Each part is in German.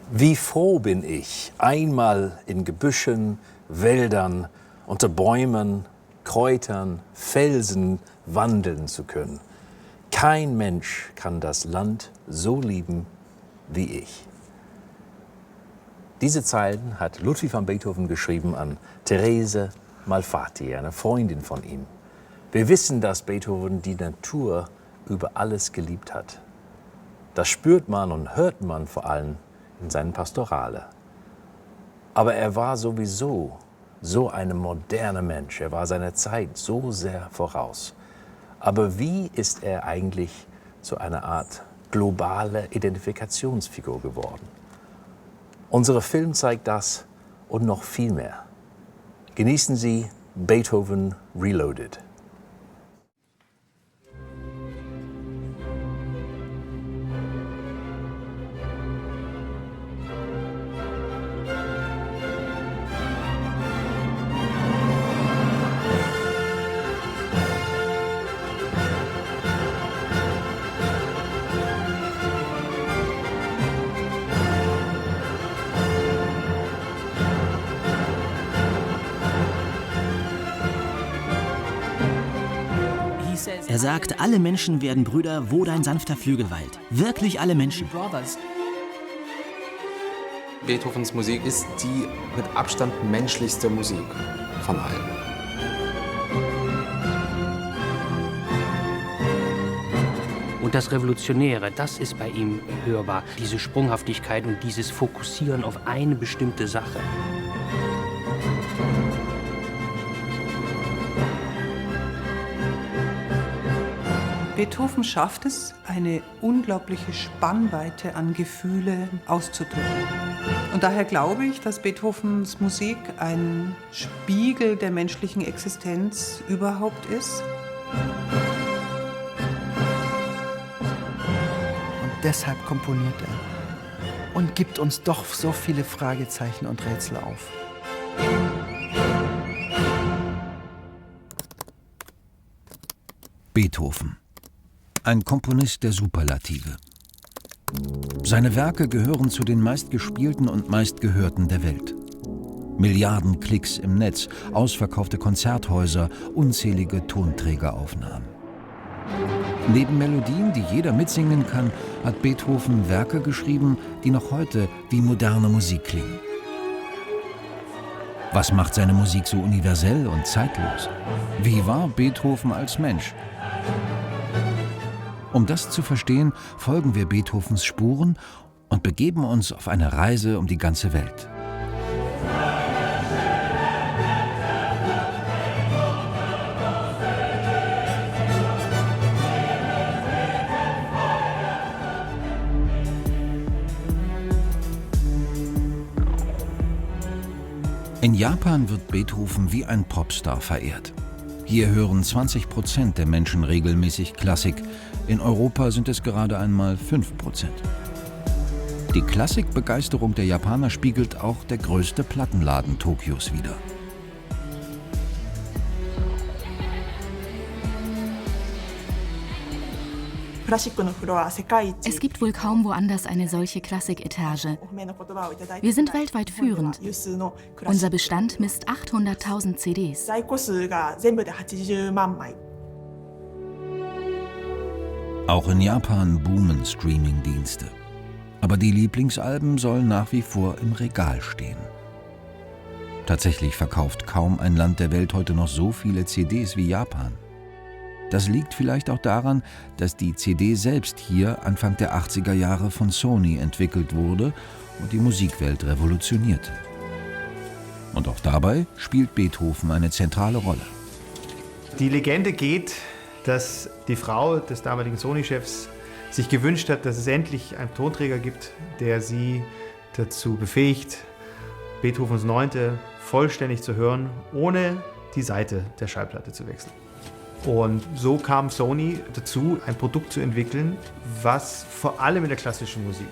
Wie froh bin ich, einmal in Gebüschen, Wäldern, unter Bäumen, Kräutern, Felsen wandeln zu können. Kein Mensch kann das Land so lieben wie ich. Diese Zeilen hat Ludwig van Beethoven geschrieben an Therese Malfatti, eine Freundin von ihm. Wir wissen, dass Beethoven die Natur über alles geliebt hat. Das spürt man und hört man vor allem in seinen Pastorale. Aber er war sowieso so ein moderner Mensch. Er war seiner Zeit so sehr voraus. Aber wie ist er eigentlich zu einer Art globale Identifikationsfigur geworden? Unser Film zeigt das und noch viel mehr. Genießen Sie Beethoven Reloaded. Er sagt, alle Menschen werden Brüder, wo dein sanfter Flügel weilt. Wirklich alle Menschen. Beethovens Musik ist die mit Abstand menschlichste Musik von allen. Und das Revolutionäre, das ist bei ihm hörbar. Diese Sprunghaftigkeit und dieses Fokussieren auf eine bestimmte Sache. Beethoven schafft es, eine unglaubliche Spannweite an Gefühle auszudrücken. Und daher glaube ich, dass Beethovens Musik ein Spiegel der menschlichen Existenz überhaupt ist. Und deshalb komponiert er und gibt uns doch so viele Fragezeichen und Rätsel auf. Beethoven. Ein Komponist der Superlative. Seine Werke gehören zu den meistgespielten und meistgehörten der Welt. Milliarden Klicks im Netz, ausverkaufte Konzerthäuser, unzählige Tonträgeraufnahmen. Neben Melodien, die jeder mitsingen kann, hat Beethoven Werke geschrieben, die noch heute wie moderne Musik klingen. Was macht seine Musik so universell und zeitlos? Wie war Beethoven als Mensch? Um das zu verstehen, folgen wir Beethovens Spuren und begeben uns auf eine Reise um die ganze Welt. In Japan wird Beethoven wie ein Popstar verehrt. Hier hören 20% der Menschen regelmäßig Klassik. In Europa sind es gerade einmal 5%. Die Klassikbegeisterung der Japaner spiegelt auch der größte Plattenladen Tokios wider. Es gibt wohl kaum woanders eine solche Klassiketage. Wir sind weltweit führend. Unser Bestand misst 800.000 CDs. Auch in Japan boomen Streaming-Dienste. Aber die Lieblingsalben sollen nach wie vor im Regal stehen. Tatsächlich verkauft kaum ein Land der Welt heute noch so viele CDs wie Japan. Das liegt vielleicht auch daran, dass die CD selbst hier Anfang der 80er Jahre von Sony entwickelt wurde und die Musikwelt revolutionierte. Und auch dabei spielt Beethoven eine zentrale Rolle. Die Legende geht, dass die Frau des damaligen Sony-Chefs sich gewünscht hat, dass es endlich einen Tonträger gibt, der sie dazu befähigt, Beethovens Neunte vollständig zu hören, ohne die Seite der Schallplatte zu wechseln. Und so kam Sony dazu, ein Produkt zu entwickeln, was vor allem in der klassischen Musik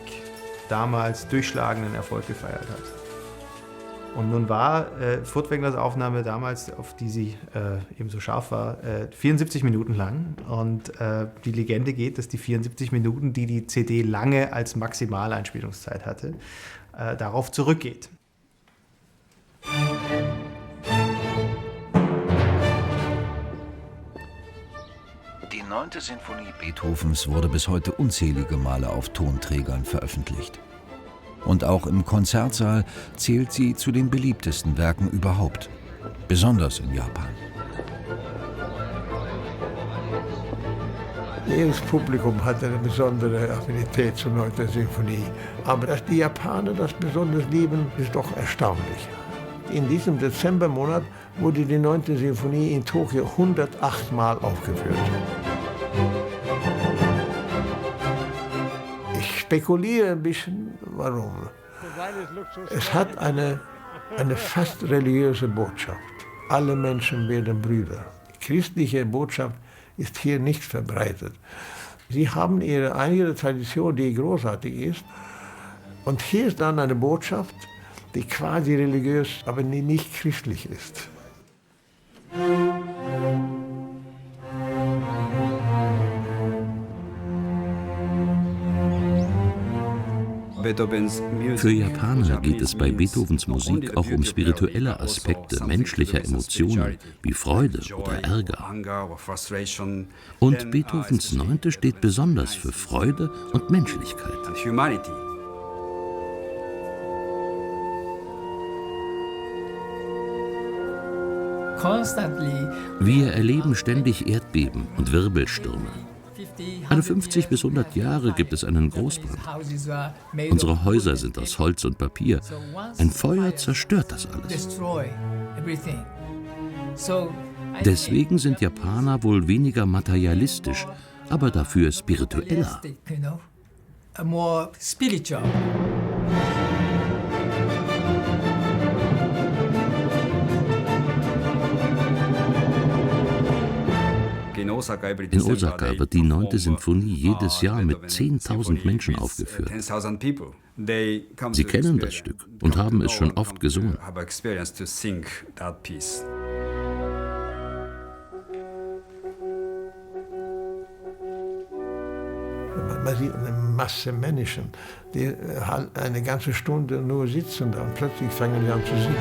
damals durchschlagenden Erfolg gefeiert hat. Und nun war Furtwänglers Aufnahme damals, auf die sie eben so scharf war, 74 Minuten lang. Und die Legende geht, dass die 74 Minuten, die die CD lange als Maximaleinspielungszeit hatte, darauf zurückgeht. Die 9. Sinfonie Beethovens wurde bis heute unzählige Male auf Tonträgern veröffentlicht. Und auch im Konzertsaal zählt sie zu den beliebtesten Werken überhaupt, besonders in Japan. Jedes Publikum hat eine besondere Affinität zur 9. Sinfonie. Aber dass die Japaner das besonders lieben, ist doch erstaunlich. In diesem Dezembermonat wurde die 9. Sinfonie in Tokio 108 Mal aufgeführt. Ich spekuliere ein bisschen, warum. Es hat eine fast religiöse Botschaft. Alle Menschen werden Brüder. Die christliche Botschaft ist hier nicht verbreitet. Sie haben ihre eigene Tradition, die großartig ist. Und hier ist dann eine Botschaft, die quasi religiös, aber nicht christlich ist. Für Japaner geht es bei Beethovens Musik auch um spirituelle Aspekte menschlicher Emotionen wie Freude oder Ärger. Und Beethovens 9. steht besonders für Freude und Menschlichkeit. Wir erleben ständig Erdbeben und Wirbelstürme. Alle 50 bis 100 Jahre gibt es einen Großbrand. Unsere Häuser sind aus Holz und Papier. Ein Feuer zerstört das alles. Deswegen sind Japaner wohl weniger materialistisch, aber dafür spiritueller. In Osaka wird die 9. Sinfonie jedes Jahr mit 10.000 Menschen aufgeführt. Sie kennen das Stück und haben es schon oft gesungen. Man sieht eine Masse Menschen, die eine ganze Stunde nur sitzen und plötzlich fangen sie an zu singen.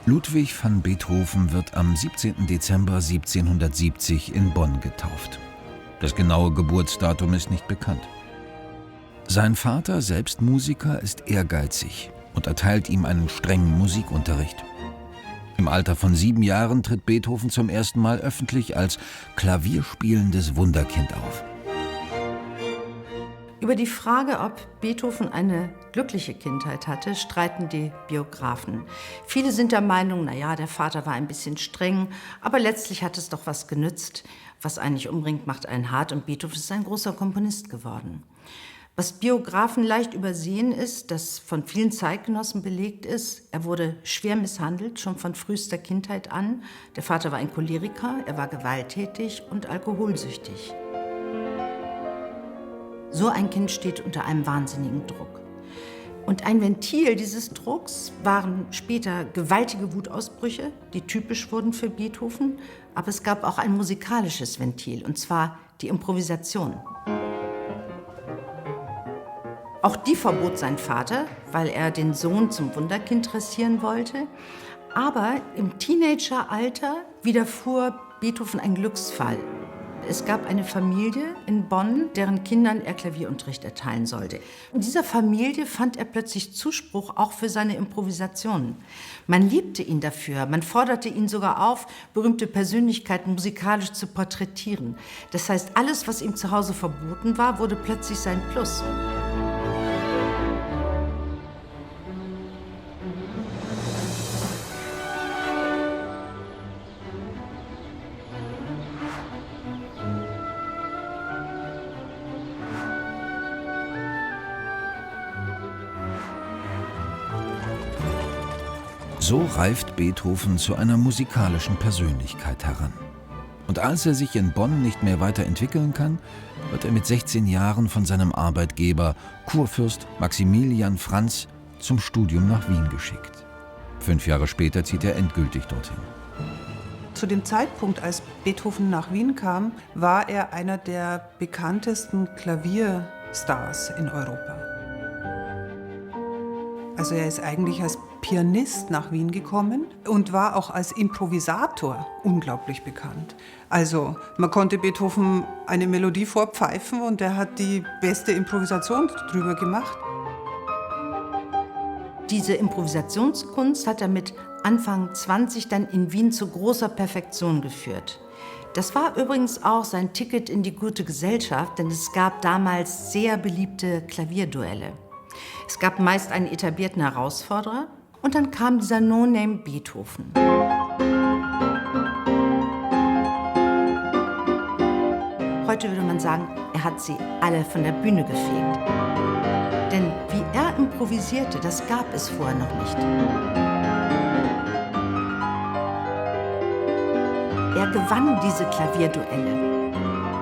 Ludwig van Beethoven wird am 17. Dezember 1770 in Bonn getauft. Das genaue Geburtsdatum ist nicht bekannt. Sein Vater, selbst Musiker, ist ehrgeizig und erteilt ihm einen strengen Musikunterricht. Im Alter von 7 Jahren tritt Beethoven zum ersten Mal öffentlich als klavierspielendes Wunderkind auf. Über die Frage, ob Beethoven eine glückliche Kindheit hatte, streiten die Biografen. Viele sind der Meinung, naja, der Vater war ein bisschen streng, aber letztlich hat es doch was genützt. Was einen nicht umbringt, macht einen hart, und Beethoven ist ein großer Komponist geworden. Was Biografen leicht übersehen ist, das von vielen Zeitgenossen belegt ist, er wurde schwer misshandelt, schon von frühester Kindheit an. Der Vater war ein Choleriker, er war gewalttätig und alkoholsüchtig. So ein Kind steht unter einem wahnsinnigen Druck. Und ein Ventil dieses Drucks waren später gewaltige Wutausbrüche, die typisch wurden für Beethoven. Aber es gab auch ein musikalisches Ventil, und zwar die Improvisation. Auch die verbot sein Vater, weil er den Sohn zum Wunderkind dressieren wollte. Aber im Teenageralter widerfuhr Beethoven ein Glücksfall. Es gab eine Familie in Bonn, deren Kindern er Klavierunterricht erteilen sollte. In dieser Familie fand er plötzlich Zuspruch auch für seine Improvisationen. Man liebte ihn dafür, man forderte ihn sogar auf, berühmte Persönlichkeiten musikalisch zu porträtieren. Das heißt, alles, was ihm zu Hause verboten war, wurde plötzlich sein Plus. So reift Beethoven zu einer musikalischen Persönlichkeit heran. Und als er sich in Bonn nicht mehr weiterentwickeln kann, wird er mit 16 Jahren von seinem Arbeitgeber, Kurfürst Maximilian Franz, zum Studium nach Wien geschickt. 5 Jahre später zieht er endgültig dorthin. Zu dem Zeitpunkt, als Beethoven nach Wien kam, war er einer der bekanntesten Klavierstars in Europa. Also er ist eigentlich als Pianist nach Wien gekommen und war auch als Improvisator unglaublich bekannt. Also man konnte Beethoven eine Melodie vorpfeifen und er hat die beste Improvisation drüber gemacht. Diese Improvisationskunst hat er mit Anfang 20 dann in Wien zu großer Perfektion geführt. Das war übrigens auch sein Ticket in die gute Gesellschaft, denn es gab damals sehr beliebte Klavierduelle. Es gab meist einen etablierten Herausforderer und dann kam dieser No-Name Beethoven. Heute würde man sagen, er hat sie alle von der Bühne gefegt. Denn wie er improvisierte, das gab es vorher noch nicht. Er gewann diese Klavierduelle.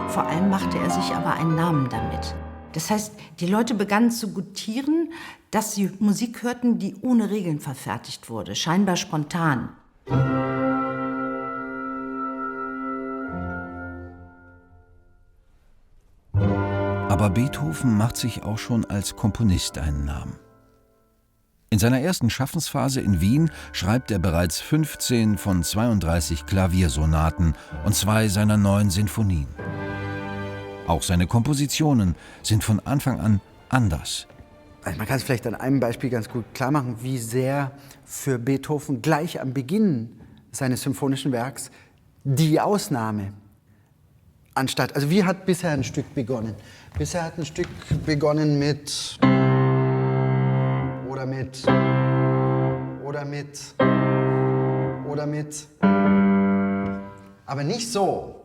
Vor allem machte er sich aber einen Namen damit. Das heißt, die Leute begannen zu gutieren, dass sie Musik hörten, die ohne Regeln verfertigt wurde, scheinbar spontan. Aber Beethoven macht sich auch schon als Komponist einen Namen. In seiner ersten Schaffensphase in Wien schreibt er bereits 15 von 32 Klaviersonaten und 2 seiner 9 Sinfonien. Auch seine Kompositionen sind von Anfang an anders. Also man kann es vielleicht an einem Beispiel ganz gut klar machen, wie sehr für Beethoven gleich am Beginn seines symphonischen Werks die Ausnahme anstatt. Also wie hat bisher ein Stück begonnen? Bisher hat ein Stück begonnen mit oder mit oder mit oder mit, aber nicht so.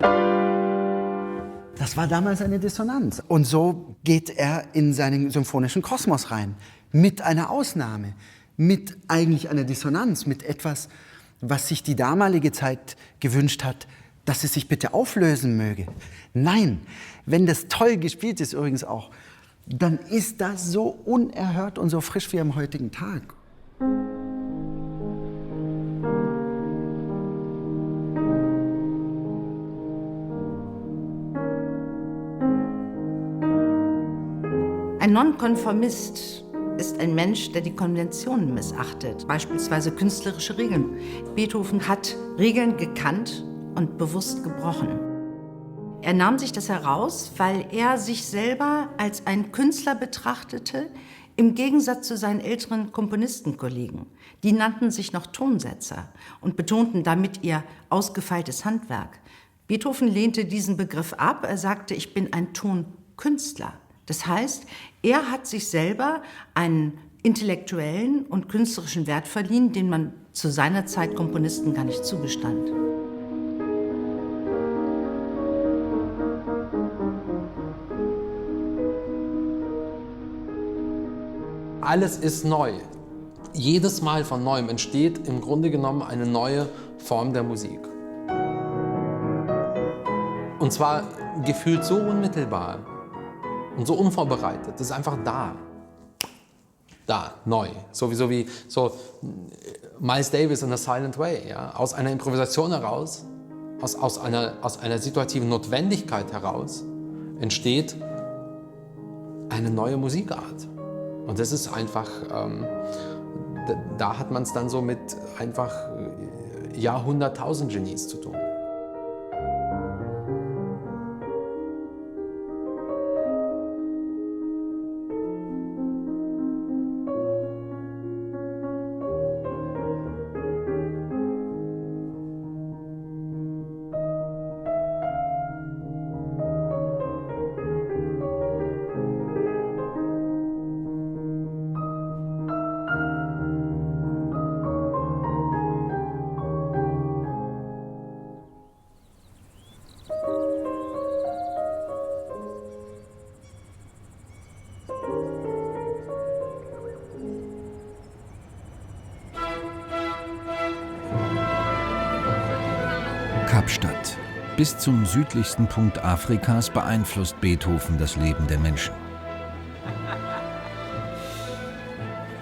Das war damals eine Dissonanz. Und so geht er in seinen symphonischen Kosmos rein. Mit einer Ausnahme, mit eigentlich einer Dissonanz, mit etwas, was sich die damalige Zeit gewünscht hat, dass es sich bitte auflösen möge. Nein, wenn das toll gespielt ist übrigens auch, dann ist das so unerhört und so frisch wie am heutigen Tag. Ein Nonkonformist ist ein Mensch, der die Konventionen missachtet, beispielsweise künstlerische Regeln. Beethoven hat Regeln gekannt und bewusst gebrochen. Er nahm sich das heraus, weil er sich selber als ein Künstler betrachtete, im Gegensatz zu seinen älteren Komponistenkollegen. Die nannten sich noch Tonsetzer und betonten damit ihr ausgefeiltes Handwerk. Beethoven lehnte diesen Begriff ab. Er sagte, ich bin ein Tonkünstler. Das heißt, er hat sich selber einen intellektuellen und künstlerischen Wert verliehen, den man zu seiner Zeit Komponisten gar nicht zugestand. Alles ist neu. Jedes Mal von Neuem entsteht im Grunde genommen eine neue Form der Musik. Und zwar gefühlt so unmittelbar und so unvorbereitet. Das ist einfach da. Da, neu. Sowieso wie so Miles Davis in A Silent Way. Ja? Aus einer Improvisation heraus, aus einer situativen Notwendigkeit heraus entsteht eine neue Musikart. Und das ist einfach, da hat man es dann so mit einfach Jahrhunderttausend Genies zu tun. Kapstadt. Bis zum südlichsten Punkt Afrikas beeinflusst Beethoven das Leben der Menschen.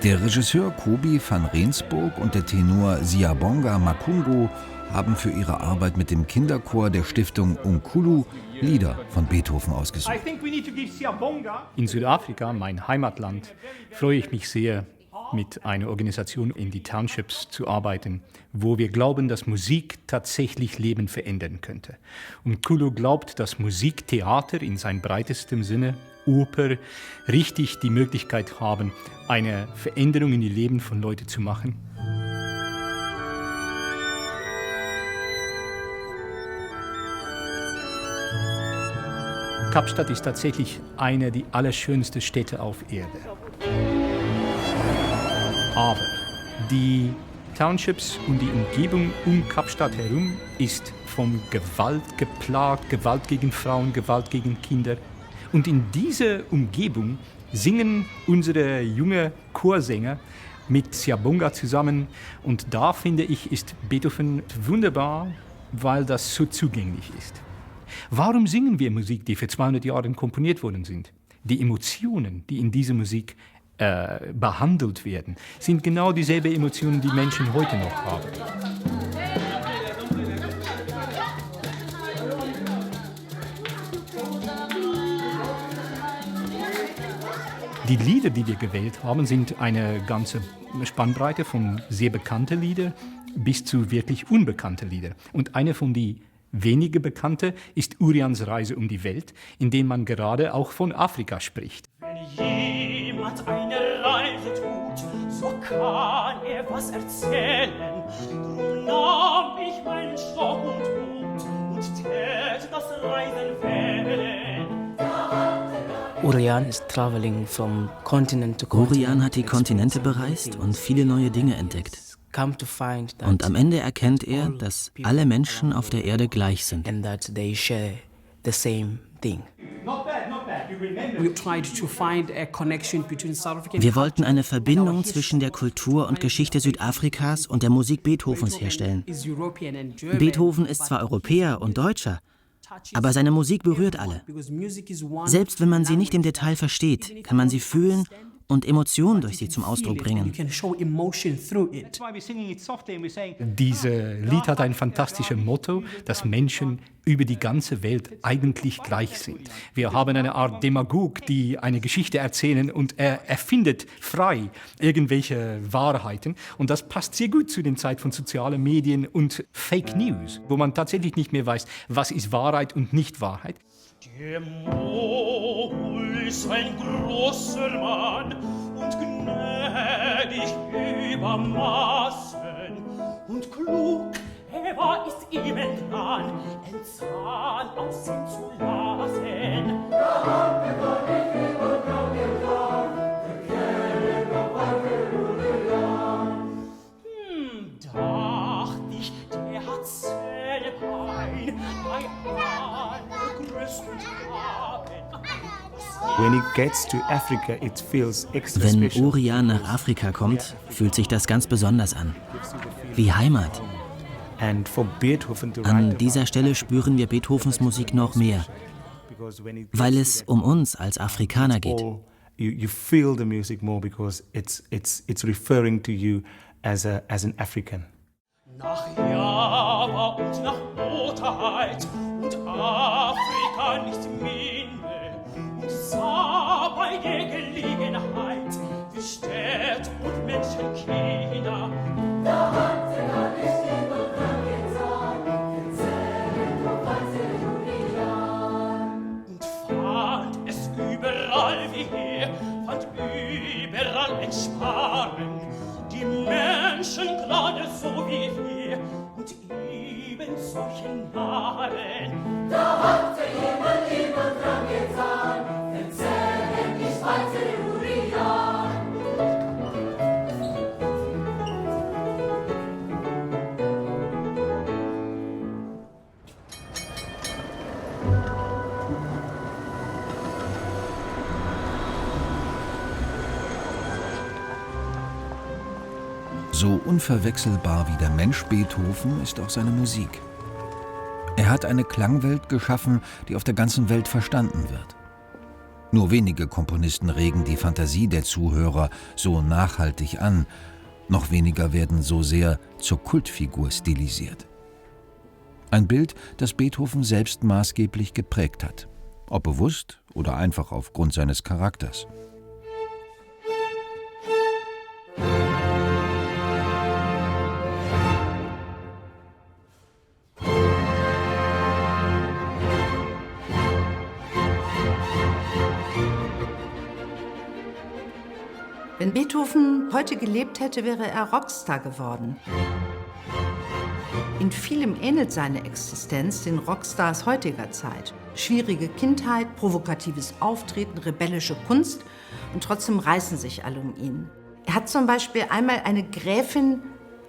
Der Regisseur Kobie van Rensburg und der Tenor Siyabonga Makungu haben für ihre Arbeit mit dem Kinderchor der Stiftung Unkulu Lieder von Beethoven ausgesucht. In Südafrika, mein Heimatland, freue ich mich sehr, mit einer Organisation in die Townships zu arbeiten, wo wir glauben, dass Musik tatsächlich Leben verändern könnte. Und Kulu glaubt, dass Musiktheater in seinem breitesten Sinne, Oper, richtig die Möglichkeit haben, eine Veränderung in die Leben von Leuten zu machen. Kapstadt ist tatsächlich eine der allerschönsten Städte auf Erde. Aber die Townships und die Umgebung um Kapstadt herum ist von Gewalt geplagt, Gewalt gegen Frauen, Gewalt gegen Kinder. Und in dieser Umgebung singen unsere jungen Chorsänger mit Siyabonga zusammen. Und da, finde ich, ist Beethoven wunderbar, weil das so zugänglich ist. Warum singen wir Musik, die für 200 Jahre komponiert worden sind? Die Emotionen, die in dieser Musik behandelt werden, sind genau dieselben Emotionen, die Menschen heute noch haben. Die Lieder, die wir gewählt haben, sind eine ganze Spannbreite von sehr bekannten Liedern bis zu wirklich unbekannten Liedern. Und eine von den weniger bekannten ist Urians Reise um die Welt, in dem man gerade auch von Afrika spricht. Wenn jemand eine Reise tut, so kann er was erzählen. Drum nahm ich meinen Stock und Hut und tät das Reisen wählen. Urian hat die Kontinente bereist und viele neue Dinge entdeckt. Und am Ende erkennt er, dass alle Menschen auf der Erde gleich sind. Wir wollten eine Verbindung zwischen der Kultur und Geschichte Südafrikas und der Musik Beethovens herstellen. Beethoven ist zwar Europäer und Deutscher, aber seine Musik berührt alle. Selbst wenn man sie nicht im Detail versteht, kann man sie fühlen und Emotionen durch sie zum Ausdruck bringen. Dieses Lied hat ein fantastisches Motto, dass Menschen über die ganze Welt eigentlich gleich sind. Wir haben eine Art Demagog, die eine Geschichte erzählen und er erfindet frei irgendwelche Wahrheiten. Und das passt sehr gut zu den Zeiten von sozialen Medien und Fake News, wo man tatsächlich nicht mehr weiß, was ist Wahrheit und nicht Wahrheit. Der Mogul ist ein großer Mann und gnädig über Maßen und klug, er ist ihm entran, ein Zahn aus ihm zu lassen. Dacht ich, der hat Zellpein bei Wenn Urian nach Afrika kommt, fühlt sich das ganz besonders an. Wie Heimat. An dieser Stelle spüren wir Beethovens Musik noch mehr, weil es um uns als Afrikaner geht. Nach Java und nach Oterheit und Afrika nicht minder und sah bei der Gelegenheit wie Städte und Menschenkinder. Da hat sie gar nicht jemand dran getan, erzählen nur weiße Julian. Und fand es überall wie hier, fand überall ein Sparen. Die Menschen gerade so wie wir und eben solche Narren. Da hatte jemand dran getan, erzählen nicht weiter Urian. So unverwechselbar wie der Mensch Beethoven ist auch seine Musik. Er hat eine Klangwelt geschaffen, die auf der ganzen Welt verstanden wird. Nur wenige Komponisten regen die Fantasie der Zuhörer so nachhaltig an, noch weniger werden so sehr zur Kultfigur stilisiert. Ein Bild, das Beethoven selbst maßgeblich geprägt hat, ob bewusst oder einfach aufgrund seines Charakters. Wenn Beethoven heute gelebt hätte, wäre er Rockstar geworden. In vielem ähnelt seine Existenz den Rockstars heutiger Zeit. Schwierige Kindheit, provokatives Auftreten, rebellische Kunst und trotzdem reißen sich alle um ihn. Er hat zum Beispiel einmal eine Gräfin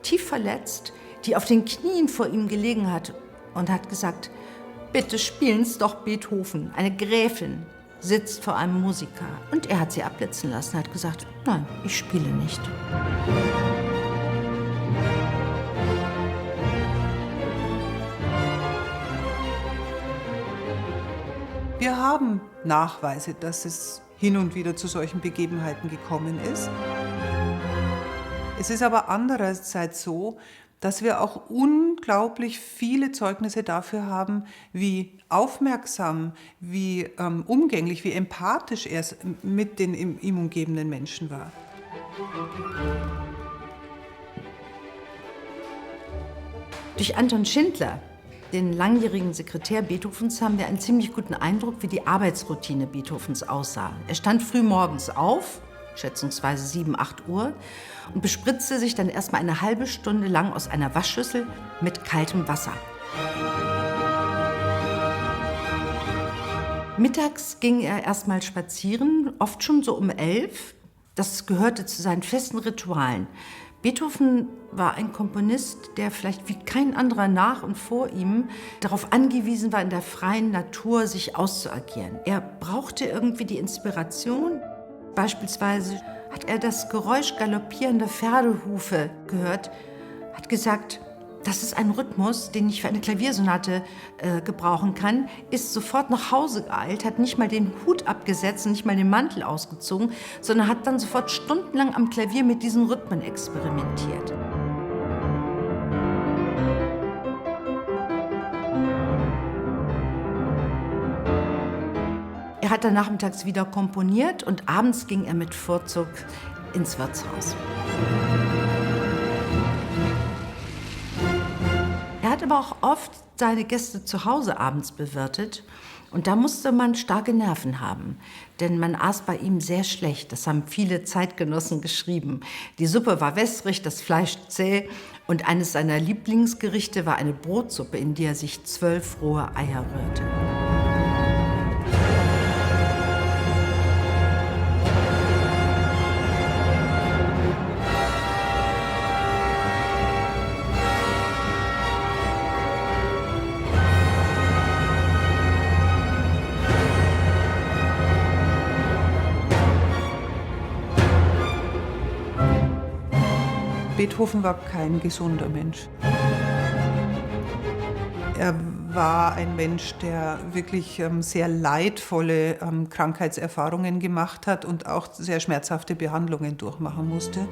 tief verletzt, die auf den Knien vor ihm gelegen hat und hat gesagt, bitte spielen's doch Beethoven. Eine Gräfin sitzt vor einem Musiker. Und er hat sie abblitzen lassen, hat gesagt, nein, ich spiele nicht. Wir haben Nachweise, dass es hin und wieder zu solchen Begebenheiten gekommen ist. Es ist aber andererseits so, dass wir auch unglaublich viele Zeugnisse dafür haben, wie aufmerksam, wie umgänglich, wie empathisch er mit den ihm umgebenden Menschen war. Durch Anton Schindler, den langjährigen Sekretär Beethovens, haben wir einen ziemlich guten Eindruck, wie die Arbeitsroutine Beethovens aussah. Er stand früh morgens auf, schätzungsweise 7, 8 Uhr, und bespritzte sich dann erstmal eine halbe Stunde lang aus einer Waschschüssel mit kaltem Wasser. Mittags ging er erstmal spazieren, oft schon so um 11. Das gehörte zu seinen festen Ritualen. Beethoven war ein Komponist, der vielleicht wie kein anderer nach und vor ihm darauf angewiesen war, in der freien Natur sich auszuagieren. Er brauchte irgendwie die Inspiration. Beispielsweise hat er das Geräusch galoppierender Pferdehufe gehört, hat gesagt, das ist ein Rhythmus, den ich für eine Klaviersonate gebrauchen kann, ist sofort nach Hause geeilt, hat nicht mal den Hut abgesetzt und nicht mal den Mantel ausgezogen, sondern hat dann sofort stundenlang am Klavier mit diesen Rhythmen experimentiert. Er hat dann nachmittags wieder komponiert und abends ging er mit Vorzug ins Wirtshaus. Er hat aber auch oft seine Gäste zu Hause abends bewirtet und da musste man starke Nerven haben, denn man aß bei ihm sehr schlecht. Das haben viele Zeitgenossen geschrieben. Die Suppe war wässrig, das Fleisch zäh und eines seiner Lieblingsgerichte war eine Brotsuppe, in die er sich 12 rohe Eier rührte. Beethoven war kein gesunder Mensch. Er war ein Mensch, der wirklich sehr leidvolle Krankheitserfahrungen gemacht hat und auch sehr schmerzhafte Behandlungen durchmachen musste.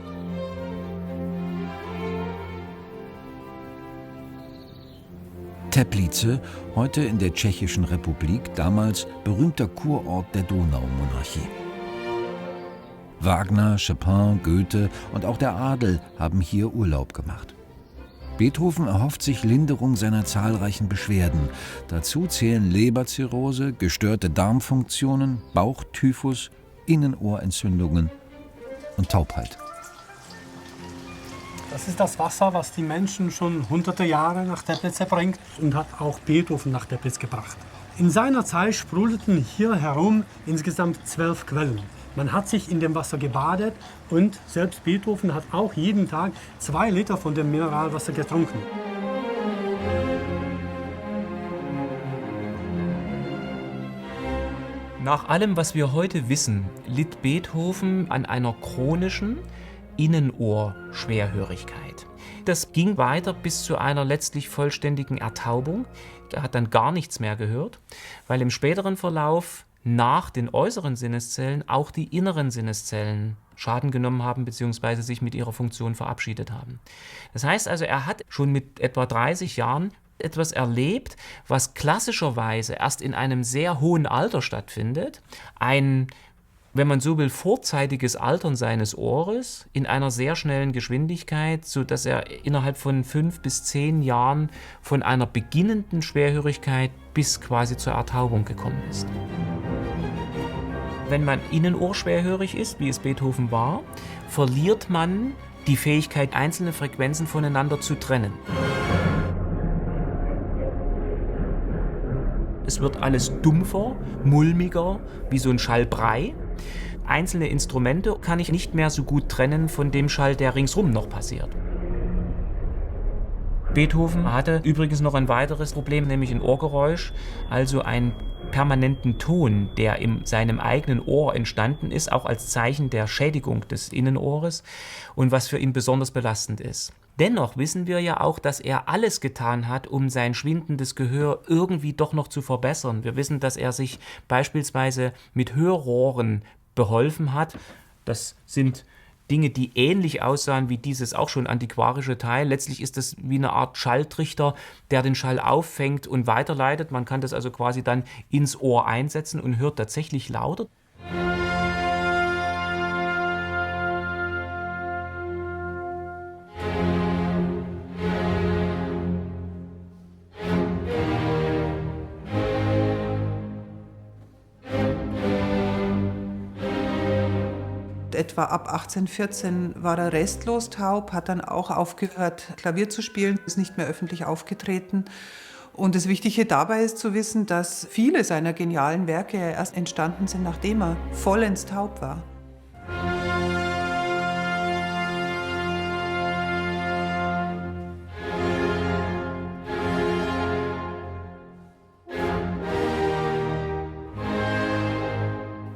Teplice, heute in der Tschechischen Republik, damals berühmter Kurort der Donaumonarchie. Wagner, Chopin, Goethe und auch der Adel haben hier Urlaub gemacht. Beethoven erhofft sich Linderung seiner zahlreichen Beschwerden. Dazu zählen Leberzirrhose, gestörte Darmfunktionen, Bauchtyphus, Innenohrentzündungen und Taubheit. Das ist das Wasser, was die Menschen schon hunderte Jahre nach Teplice bringt und hat auch Beethoven nach Teplice gebracht. In seiner Zeit sprudelten hier herum insgesamt 12 Quellen. Man hat sich in dem Wasser gebadet und selbst Beethoven hat auch jeden Tag 2 Liter von dem Mineralwasser getrunken. Nach allem, was wir heute wissen, litt Beethoven an einer chronischen, Innenohrschwerhörigkeit. Das ging weiter bis zu einer letztlich vollständigen Ertaubung. Er hat dann gar nichts mehr gehört, weil im späteren Verlauf nach den äußeren Sinneszellen auch die inneren Sinneszellen Schaden genommen haben bzw. sich mit ihrer Funktion verabschiedet haben. Das heißt also, er hat schon mit etwa 30 Jahren etwas erlebt, was klassischerweise erst in einem sehr hohen Alter stattfindet. Ein, wenn man so will, vorzeitiges Altern seines Ohres in einer sehr schnellen Geschwindigkeit, sodass er innerhalb von 5 bis 10 Jahren von einer beginnenden Schwerhörigkeit bis quasi zur Ertaubung gekommen ist. Wenn man innenohrschwerhörig ist, wie es Beethoven war, verliert man die Fähigkeit, einzelne Frequenzen voneinander zu trennen. Es wird alles dumpfer, mulmiger, wie so ein Schallbrei. Einzelne Instrumente kann ich nicht mehr so gut trennen von dem Schall, der ringsrum noch passiert. Beethoven hatte übrigens noch ein weiteres Problem, nämlich ein Ohrgeräusch, also einen permanenten Ton, der in seinem eigenen Ohr entstanden ist, auch als Zeichen der Schädigung des Innenohres und was für ihn besonders belastend ist. Dennoch wissen wir ja auch, dass er alles getan hat, um sein schwindendes Gehör irgendwie doch noch zu verbessern. Wir wissen, dass er sich beispielsweise mit Hörrohren beholfen hat. Das sind Dinge, die ähnlich aussahen wie dieses auch schon antiquarische Teil. Letztlich ist das wie eine Art Schalltrichter, der den Schall auffängt und weiterleitet. Man kann das also quasi dann ins Ohr einsetzen und hört tatsächlich lauter. Etwa ab 1814 war er restlos taub, hat dann auch aufgehört, Klavier zu spielen, ist nicht mehr öffentlich aufgetreten. Und das Wichtige dabei ist zu wissen, dass viele seiner genialen Werke erst entstanden sind, nachdem er vollends taub war.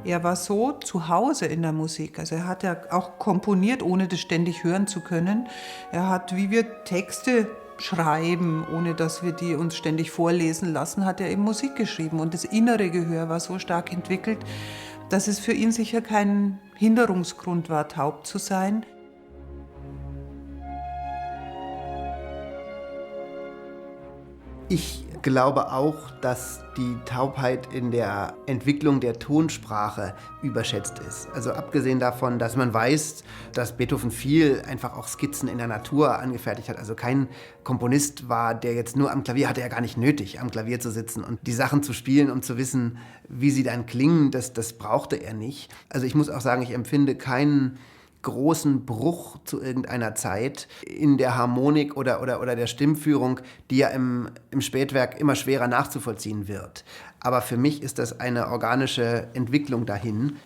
Er war so zu Hause in der Musik. Also er hat ja auch komponiert, ohne das ständig hören zu können. Er hat, wie wir Texte schreiben, ohne dass wir die uns ständig vorlesen lassen, hat er eben Musik geschrieben. Und das innere Gehör war so stark entwickelt, dass es für ihn sicher kein Hinderungsgrund war, taub zu sein. Ich glaube auch, dass die Taubheit in der Entwicklung der Tonsprache überschätzt ist. Also abgesehen davon, dass man weiß, dass Beethoven viel einfach auch Skizzen in der Natur angefertigt hat. Also kein Komponist war, der jetzt nur am Klavier, hatte er gar nicht nötig, am Klavier zu sitzen und die Sachen zu spielen, um zu wissen, wie sie dann klingen. Das brauchte er nicht. Also ich muss auch sagen, ich empfinde keinen großen Bruch zu irgendeiner Zeit in der Harmonik oder der Stimmführung, die ja im Spätwerk immer schwerer nachzuvollziehen wird. Aber für mich ist das eine organische Entwicklung dahin.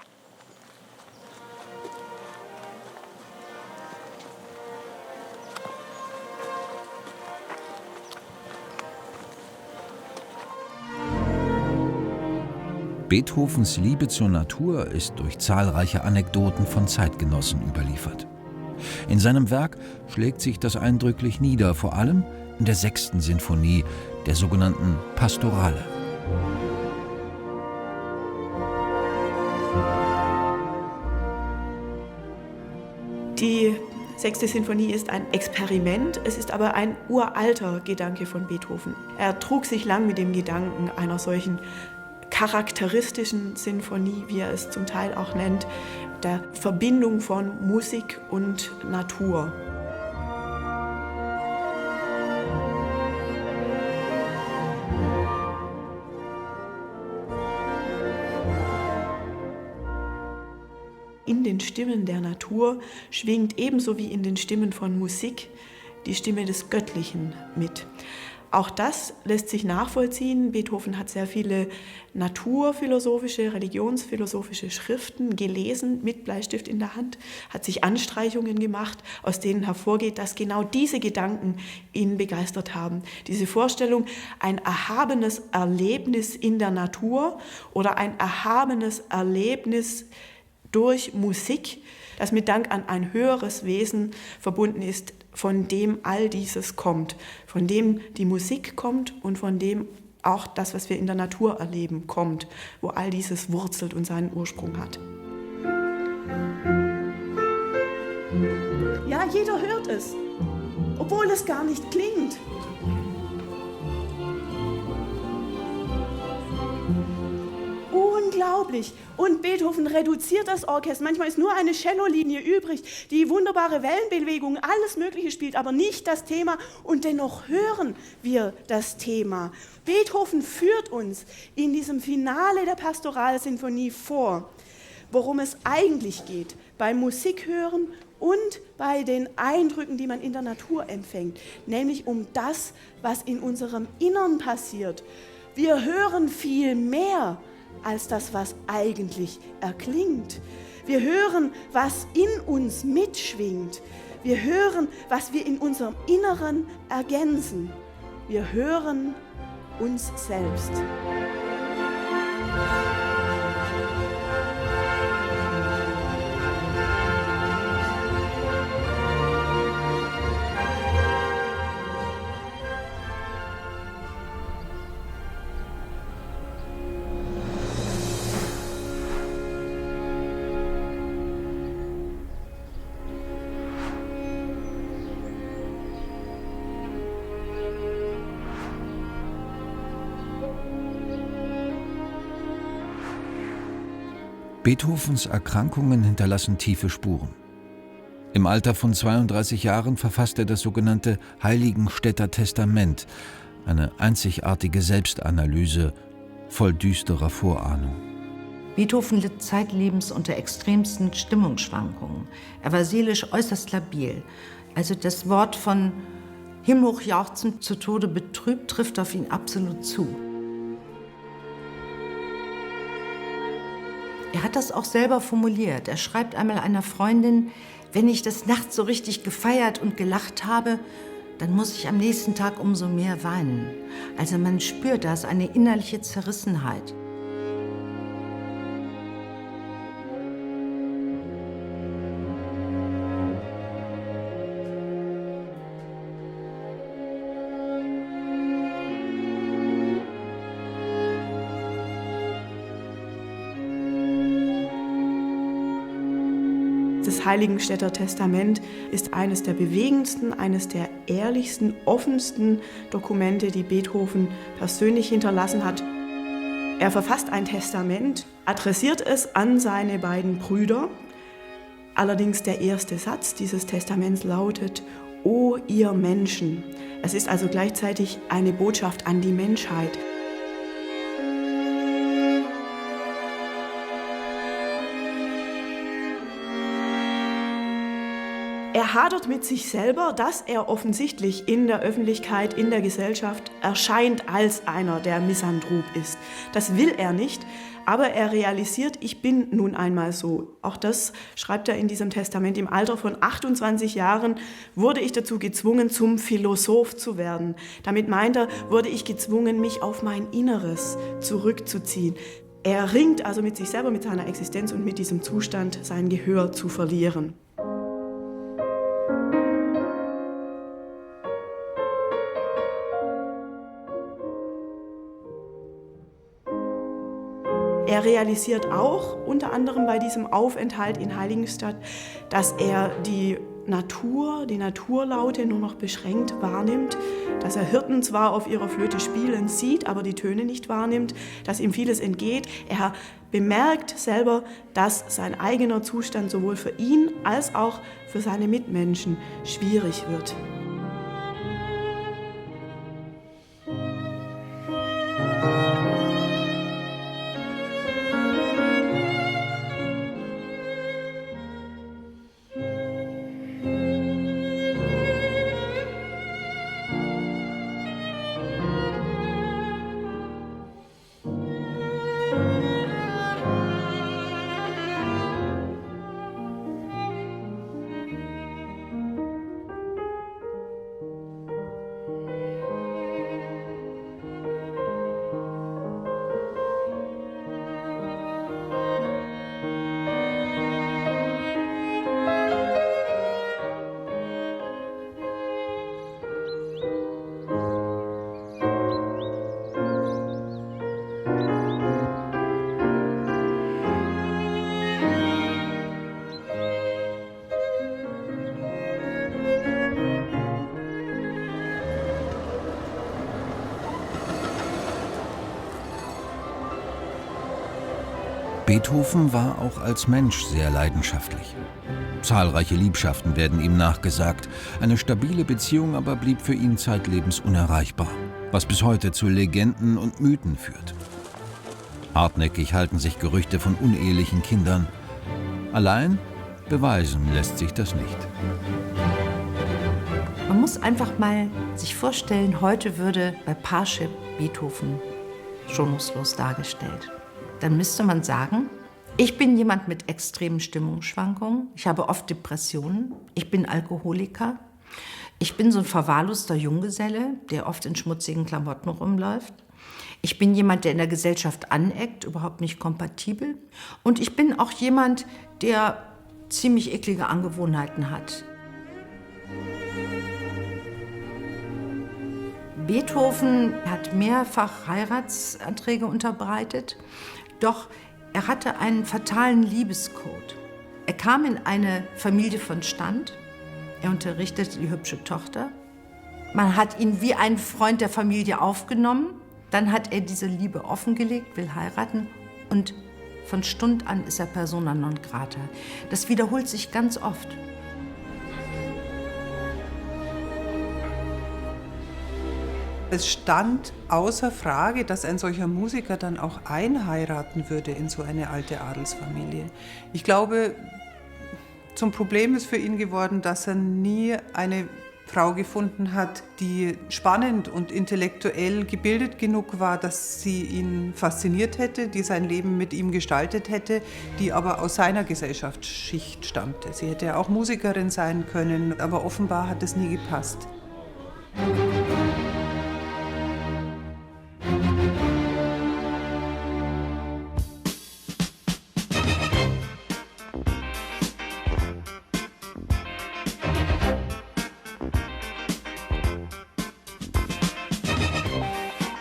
Beethovens Liebe zur Natur ist durch zahlreiche Anekdoten von Zeitgenossen überliefert. In seinem Werk schlägt sich das eindrücklich nieder, vor allem in der 6. Sinfonie, der sogenannten Pastorale. Die 6. Sinfonie ist ein Experiment, es ist aber ein uralter Gedanke von Beethoven. Er trug sich lang mit dem Gedanken einer solchen charakteristischen Sinfonie, wie er es zum Teil auch nennt, der Verbindung von Musik und Natur. In den Stimmen der Natur schwingt ebenso wie in den Stimmen von Musik die Stimme des Göttlichen mit. Auch das lässt sich nachvollziehen. Beethoven hat sehr viele naturphilosophische, religionsphilosophische Schriften gelesen mit Bleistift in der Hand, hat sich Anstreichungen gemacht, aus denen hervorgeht, dass genau diese Gedanken ihn begeistert haben. Diese Vorstellung, ein erhabenes Erlebnis in der Natur oder ein erhabenes Erlebnis durch Musik, dass mit Dank an ein höheres Wesen verbunden ist, von dem all dieses kommt, von dem die Musik kommt und von dem auch das, was wir in der Natur erleben, kommt, wo all dieses wurzelt und seinen Ursprung hat. Ja, jeder hört es, obwohl es gar nicht klingt. Unglaublich. Und Beethoven reduziert das Orchester. Manchmal ist nur eine Cellolinie übrig, die wunderbare Wellenbewegungen, alles Mögliche spielt, aber nicht das Thema. Und dennoch hören wir das Thema. Beethoven führt uns in diesem Finale der Pastoralsinfonie vor, worum es eigentlich geht beim Musikhören und bei den Eindrücken, die man in der Natur empfängt, nämlich um das, was in unserem Innern passiert. Wir hören viel mehr als das, was eigentlich erklingt. Wir hören, was in uns mitschwingt. Wir hören, was wir in unserem Inneren ergänzen. Wir hören uns selbst. Beethovens Erkrankungen hinterlassen tiefe Spuren. Im Alter von 32 Jahren verfasst er das sogenannte Heiligenstädter Testament, eine einzigartige Selbstanalyse voll düsterer Vorahnung. Beethoven litt zeitlebens unter extremsten Stimmungsschwankungen. Er war seelisch äußerst labil. Also das Wort von himmelhoch jauchzend zu Tode betrübt trifft auf ihn absolut zu. Er hat das auch selber formuliert. Er schreibt einmal einer Freundin: Wenn ich des Nachts so richtig gefeiert und gelacht habe, dann muss ich am nächsten Tag umso mehr weinen. Also man spürt das, eine innerliche Zerrissenheit. Das Heiligenstädter Testament ist eines der bewegendsten, eines der ehrlichsten, offensten Dokumente, die Beethoven persönlich hinterlassen hat. Er verfasst ein Testament, adressiert es an seine beiden Brüder. Allerdings der erste Satz dieses Testaments lautet: O ihr Menschen. Es ist also gleichzeitig eine Botschaft an die Menschheit. Er hadert mit sich selber, dass er offensichtlich in der Öffentlichkeit, in der Gesellschaft erscheint als einer, der Misanthrop ist. Das will er nicht, aber er realisiert, ich bin nun einmal so. Auch das schreibt er in diesem Testament. Im Alter von 28 Jahren wurde ich dazu gezwungen, zum Philosoph zu werden. Damit meint er, wurde ich gezwungen, mich auf mein Inneres zurückzuziehen. Er ringt also mit sich selber, mit seiner Existenz und mit diesem Zustand, sein Gehör zu verlieren. Er realisiert auch, unter anderem bei diesem Aufenthalt in Heiligenstadt, dass er die Naturlaute nur noch beschränkt wahrnimmt, dass er Hirten zwar auf ihrer Flöte spielen sieht, aber die Töne nicht wahrnimmt, dass ihm vieles entgeht. Er bemerkt selber, dass sein eigener Zustand sowohl für ihn als auch für seine Mitmenschen schwierig wird. Beethoven war auch als Mensch sehr leidenschaftlich. Zahlreiche Liebschaften werden ihm nachgesagt. Eine stabile Beziehung aber blieb für ihn zeitlebens unerreichbar, was bis heute zu Legenden und Mythen führt. Hartnäckig halten sich Gerüchte von unehelichen Kindern. Allein beweisen lässt sich das nicht. Man muss einfach mal sich vorstellen, heute würde bei Parship Beethoven schonungslos dargestellt. Dann müsste man sagen, ich bin jemand mit extremen Stimmungsschwankungen, ich habe oft Depressionen, ich bin Alkoholiker, ich bin so ein verwahrloster Junggeselle, der oft in schmutzigen Klamotten rumläuft. Ich bin jemand, der in der Gesellschaft aneckt, überhaupt nicht kompatibel. Und ich bin auch jemand, der ziemlich eklige Angewohnheiten hat. Beethoven hat mehrfach Heiratsanträge unterbreitet, doch er hatte einen fatalen Liebescode. Er kam in eine Familie von Stand, er unterrichtete die hübsche Tochter. Man hat ihn wie ein Freund der Familie aufgenommen, dann hat er diese Liebe offengelegt, will heiraten und von Stund an ist er persona non grata. Das wiederholt sich ganz oft. Es stand außer Frage, dass ein solcher Musiker dann auch einheiraten würde in so eine alte Adelsfamilie. Ich glaube, zum Problem ist für ihn geworden, dass er nie eine Frau gefunden hat, die spannend und intellektuell gebildet genug war, dass sie ihn fasziniert hätte, die sein Leben mit ihm gestaltet hätte, die aber aus seiner Gesellschaftsschicht stammte. Sie hätte auch Musikerin sein können, aber offenbar hat es nie gepasst.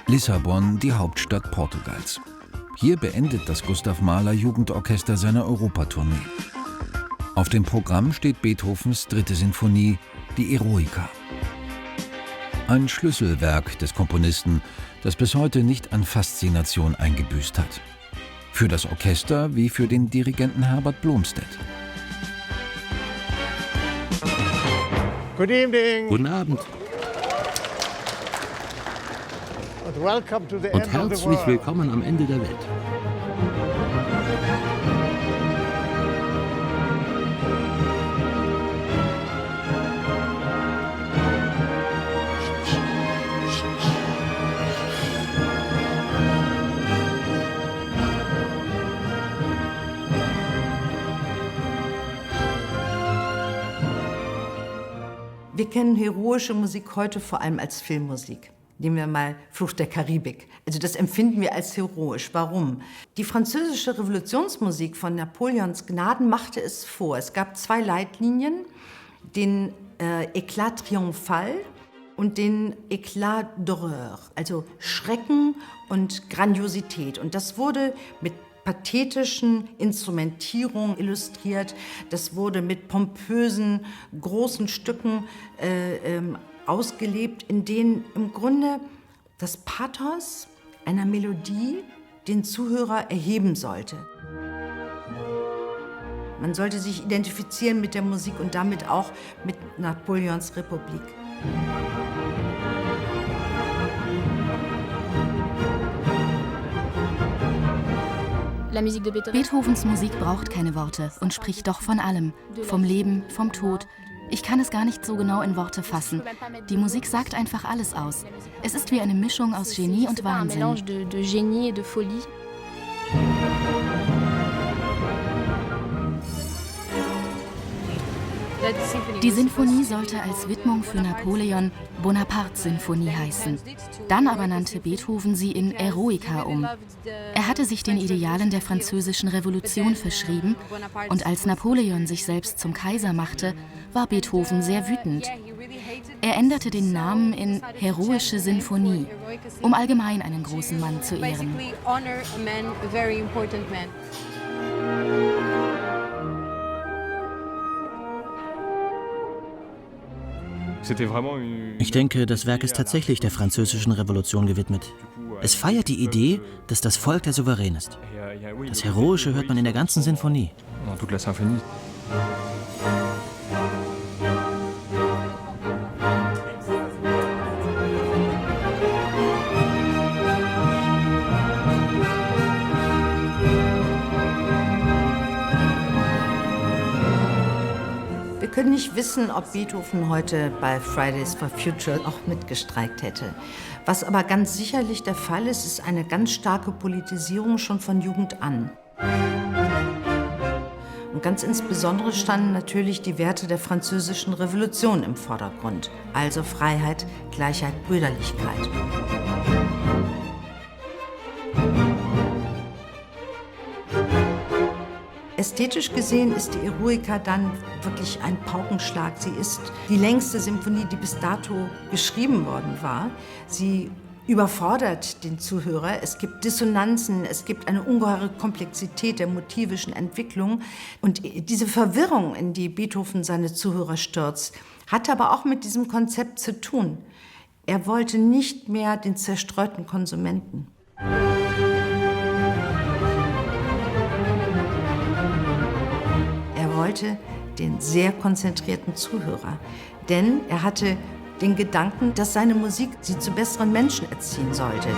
Lissabon, die Hauptstadt Portugals. Hier beendet das Gustav Mahler Jugendorchester seine Europatournee. Auf dem Programm steht Beethovens 3. Sinfonie, die Eroica. Ein Schlüsselwerk des Komponisten, das bis heute nicht an Faszination eingebüßt hat. Für das Orchester wie für den Dirigenten Herbert Blomstedt. Good evening. Guten Abend. Und herzlich willkommen am Ende der Welt. Wir kennen heroische Musik heute vor allem als Filmmusik. Nehmen wir mal Flucht der Karibik. Also das empfinden wir als heroisch. Warum? Die französische Revolutionsmusik von Napoleons Gnaden machte es vor. Es gab 2 Leitlinien, den Éclat triomphal und den Éclat d'horreur, also Schrecken und Grandiosität. Und das wurde mit pathetischen Instrumentierungen illustriert. Das wurde mit pompösen, großen Stücken ausgelebt, in denen im Grunde das Pathos einer Melodie den Zuhörer erheben sollte. Man sollte sich identifizieren mit der Musik und damit auch mit Napoleons Republik. Beethovens Musik braucht keine Worte und spricht doch von allem, vom Leben, vom Tod. Ich kann es gar nicht so genau in Worte fassen. Die Musik sagt einfach alles aus. Es ist wie eine Mischung aus Genie und Wahnsinn. Die Sinfonie sollte als Widmung für Napoleon Bonaparte-Sinfonie heißen. Dann aber nannte Beethoven sie in Eroica um. Er hatte sich den Idealen der französischen Revolution verschrieben und als Napoleon sich selbst zum Kaiser machte, war Beethoven sehr wütend. Er änderte den Namen in Heroische Sinfonie, um allgemein einen großen Mann zu ehren. Ich denke, das Werk ist tatsächlich der Französischen Revolution gewidmet. Es feiert die Idee, dass das Volk der Souverän ist. Das Heroische hört man in der ganzen Sinfonie. Wir können nicht wissen, ob Beethoven heute bei Fridays for Future auch mitgestreikt hätte. Was aber ganz sicherlich der Fall ist, ist eine ganz starke Politisierung schon von Jugend an. Und ganz insbesondere standen natürlich die Werte der Französischen Revolution im Vordergrund. Also Freiheit, Gleichheit, Brüderlichkeit. Ästhetisch gesehen ist die Eroica dann wirklich ein Paukenschlag. Sie ist die längste Symphonie, die bis dato geschrieben worden war. Sie überfordert den Zuhörer. Es gibt Dissonanzen, es gibt eine ungeheure Komplexität der motivischen Entwicklung. Und diese Verwirrung, in die Beethoven seine Zuhörer stürzt, hat aber auch mit diesem Konzept zu tun. Er wollte nicht mehr den zerstreuten Konsumenten. Er wollte den sehr konzentrierten Zuhörer, denn er hatte den Gedanken, dass seine Musik sie zu besseren Menschen erziehen sollte.